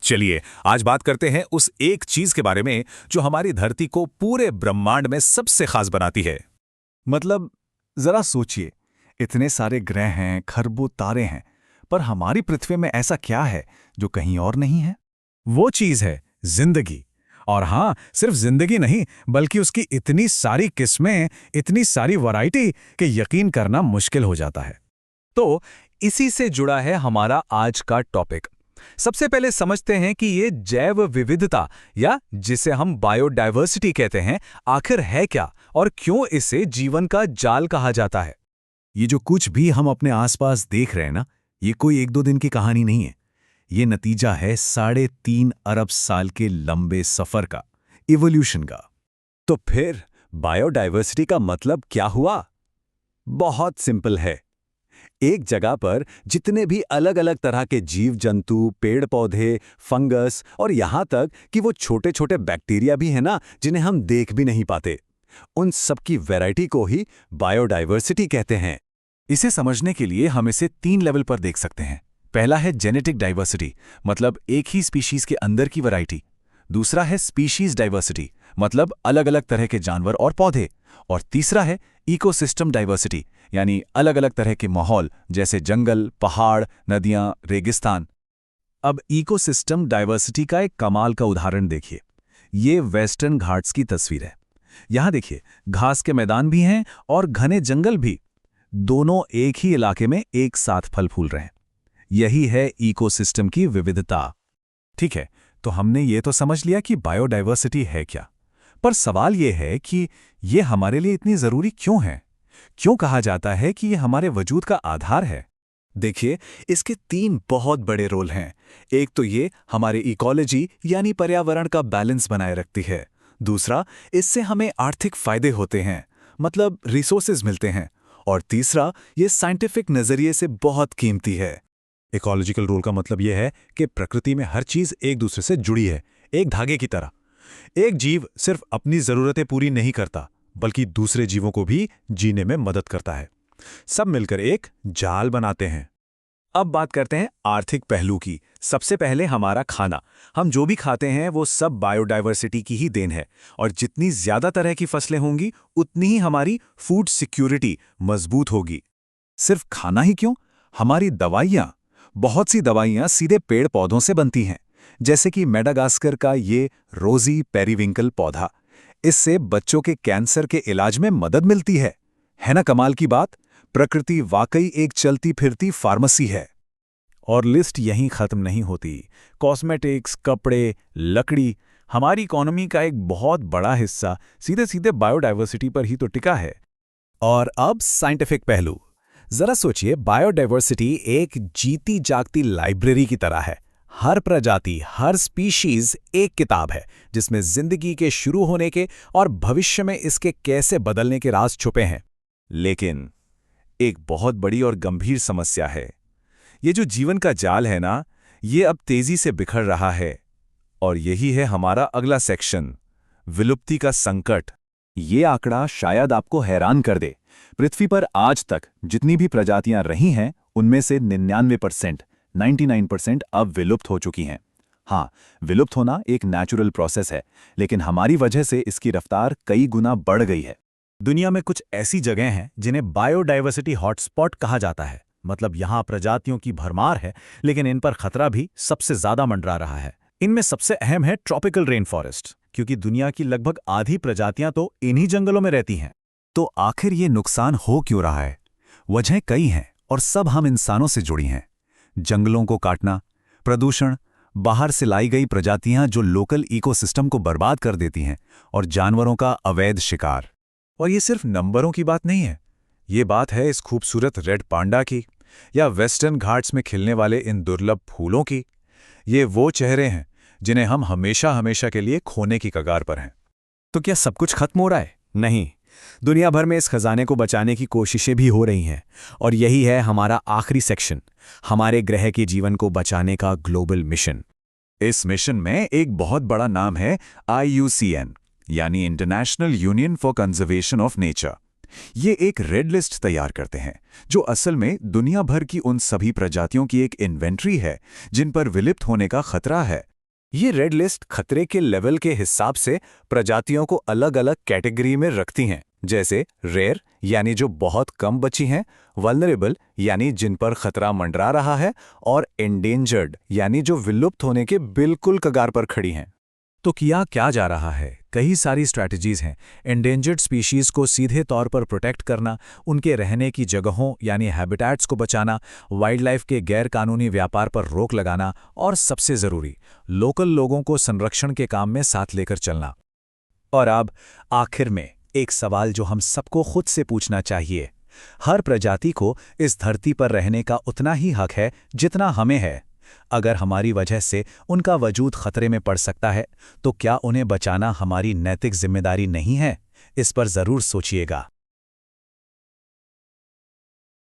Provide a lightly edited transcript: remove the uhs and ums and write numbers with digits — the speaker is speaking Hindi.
चलिए आज बात करते हैं उस एक चीज के बारे में जो हमारी धरती को पूरे ब्रह्मांड में सबसे खास बनाती है। मतलब जरा सोचिए, इतने सारे ग्रह हैं, खरबों तारे हैं, पर हमारी पृथ्वी में ऐसा क्या है जो कहीं और नहीं है? वो चीज है जिंदगी। और हाँ, सिर्फ जिंदगी नहीं बल्कि उसकी इतनी सारी किस्में, इतनी सारी वैरायटी कि यकीन करना मुश्किल हो जाता है। तो इसी से जुड़ा है हमारा आज का टॉपिक। सबसे पहले समझते हैं कि ये जैव विविधता या जिसे हम बायोडायवर्सिटी कहते हैं आखिर है क्या और क्यों इसे जीवन का जाल कहा जाता है। ये जो कुछ भी हम अपने आसपास देख रहे हैं ना, ये कोई एक दो दिन की कहानी नहीं है। ये नतीजा है 3.5 अरब साल के लंबे सफर का, इवोल्यूशन का। तो फिर बायोडायवर्सिटी का मतलब क्या हुआ? बहुत सिंपल है। एक जगह पर जितने भी अलग अलग तरह के जीव जंतु, पेड़ पौधे, फंगस और यहां तक कि वो छोटे छोटे बैक्टीरिया भी हैं ना, जिन्हें हम देख भी नहीं पाते, उन सब की वैरायटी को ही बायोडायवर्सिटी कहते हैं। इसे समझने के लिए हम इसे 3 लेवल पर देख सकते हैं। पहला है जेनेटिक डाइवर्सिटी, मतलब एक ही स्पीशीज के अंदर की वैरायटी। दूसरा है स्पीशीज डाइवर्सिटी, मतलब अलग अलग तरह के जानवर और पौधे। और तीसरा है इकोसिस्टम डाइवर्सिटी, यानी अलग अलग तरह के माहौल जैसे जंगल, पहाड़, नदियां, रेगिस्तान। अब इकोसिस्टम डाइवर्सिटी का एक कमाल का उदाहरण देखिए। ये वेस्टर्न घाट्स की तस्वीर है। यहां देखिए, घास के मैदान भी हैं और घने जंगल भी, दोनों एक ही इलाके में एक साथ फल फूल रहे हैं। यही है इकोसिस्टम की विविधता। ठीक है, तो हमने ये तो समझ लिया कि बायोडायवर्सिटी है क्या, पर सवाल ये है कि ये हमारे लिए इतनी जरूरी क्यों है? क्यों कहा जाता है कि ये हमारे वजूद का आधार है? देखिए, इसके 3 बहुत बड़े रोल हैं। एक तो ये हमारे इकोलॉजी यानी पर्यावरण का बैलेंस बनाए रखती है। दूसरा, इससे हमें आर्थिक फायदे होते हैं, मतलब रिसोर्सेज मिलते हैं। और तीसरा, ये साइंटिफिक नजरिए से बहुत कीमती है। इकोलॉजिकल रोल का मतलब यह है कि प्रकृति में हर चीज एक दूसरे से जुड़ी है, एक धागे की तरह। एक जीव सिर्फ अपनी जरूरतें पूरी नहीं करता, बल्कि दूसरे जीवों को भी जीने में मदद करता है। सब मिलकर एक जाल बनाते हैं। अब बात करते हैं आर्थिक पहलू की। सबसे पहले हमारा खाना। हम जो भी खाते हैं वो सब बायोडायवर्सिटी की ही देन है। और जितनी ज्यादा तरह की फसलें होंगी, उतनी ही हमारी फूड सिक्योरिटी मजबूत होगी। सिर्फ खाना ही क्यों, हमारी दवाइयां, बहुत सी दवाइयां सीधे पेड़ पौधों से बनती हैं। जैसे कि मेडागास्कर का ये रोजी पेरीविंकल पौधा, इससे बच्चों के कैंसर के इलाज में मदद मिलती है ना कमाल की बात? प्रकृति वाकई एक चलती फिरती फार्मेसी है। और लिस्ट यहीं खत्म नहीं होती। कॉस्मेटिक्स, कपड़े, लकड़ी, हमारी इकोनॉमी का एक बहुत बड़ा हिस्सा सीधे सीधे बायोडायवर्सिटी पर ही तो टिका है। और अब साइंटिफिक पहलू। जरा सोचिए, बायोडायवर्सिटी एक जीती जागती लाइब्रेरी की तरह है। हर प्रजाति, हर स्पीशीज एक किताब है जिसमें जिंदगी के शुरू होने के और भविष्य में इसके कैसे बदलने के राज छुपे हैं। लेकिन एक बहुत बड़ी और गंभीर समस्या है। ये जो जीवन का जाल है ना, ये अब तेजी से बिखर रहा है। और यही है हमारा अगला सेक्शन, विलुप्ति का संकट। ये आंकड़ा शायद आपको हैरान कर दे। पृथ्वी पर आज तक जितनी भी प्रजातियां रही हैं, उनमें से 99%, 99% अब विलुप्त हो चुकी हैं। हाँ, विलुप्त होना एक नेचुरल प्रोसेस है, लेकिन हमारी वजह से इसकी रफ्तार कई गुना बढ़ गई है। दुनिया में कुछ ऐसी जगह हैं जिन्हें बायोडायवर्सिटी हॉटस्पॉट कहा जाता है। मतलब यहां प्रजातियों की भरमार है, लेकिन इन पर खतरा भी सबसे ज्यादा मंडरा रहा है। इनमें सबसे अहम है ट्रॉपिकल रेन फॉरेस्ट, क्योंकि दुनिया की लगभग आधी प्रजातियां तो इन्हीं जंगलों में रहती हैं। तो आखिर ये नुकसान हो क्यों रहा है? वजह कई हैं और सब हम इंसानों से जुड़ी हैं। जंगलों को काटना, प्रदूषण, बाहर से लाई गई प्रजातियां जो लोकल इकोसिस्टम को बर्बाद कर देती हैं, और जानवरों का अवैध शिकार। और ये सिर्फ नंबरों की बात नहीं है। ये बात है इस खूबसूरत रेड पांडा की, या वेस्टर्न घाट्स में खिलने वाले इन दुर्लभ फूलों की। ये वो चेहरे हैं जिन्हें हम हमेशा हमेशा के लिए खोने की कगार पर हैं। तो क्या सब कुछ खत्म हो रहा है? नहीं, दुनिया भर में इस खजाने को बचाने की कोशिशें भी हो रही हैं। और यही है हमारा आखिरी सेक्शन, हमारे ग्रह के जीवन को बचाने का ग्लोबल मिशन। इस मिशन में एक बहुत बड़ा नाम है IUCN, यानी international union for conservation of nature. ये एक रेड लिस्ट तैयार करते हैं, जो असल में दुनिया भर की उन सभी प्रजातियों की एक इन्वेंट्री है जिन पर विलुप्त होने का खतरा है। ये रेड लिस्ट खतरे के लेवल के हिसाब से प्रजातियों को अलग अलग कैटेगरी में रखती हैं, जैसे रेयर यानी जो बहुत कम बची हैं, वल्नरेबल यानी जिन पर खतरा मंडरा रहा है, और एंडेंजर्ड यानी जो विलुप्त होने के बिल्कुल कगार पर खड़ी हैं। तो किया क्या जा रहा है? कई सारी स्ट्रैटेजीज हैं। एंडेंजर्ड स्पीशीज को सीधे तौर पर प्रोटेक्ट करना, उनके रहने की जगहों यानी हैबिटेट्स को बचाना, वाइल्ड लाइफ के गैर कानूनी व्यापार पर रोक लगाना, और सबसे ज़रूरी, लोकल लोगों को संरक्षण के काम में साथ लेकर चलना। और अब आखिर में एक सवाल जो हम सबको खुद से पूछना चाहिए। हर प्रजाति को इस धरती पर रहने का उतना ही हक है जितना हमें है। अगर हमारी वजह से उनका वजूद खतरे में पड़ सकता है, तो क्या उन्हें बचाना हमारी नैतिक जिम्मेदारी नहीं है? इस पर ज़रूर सोचिएगा।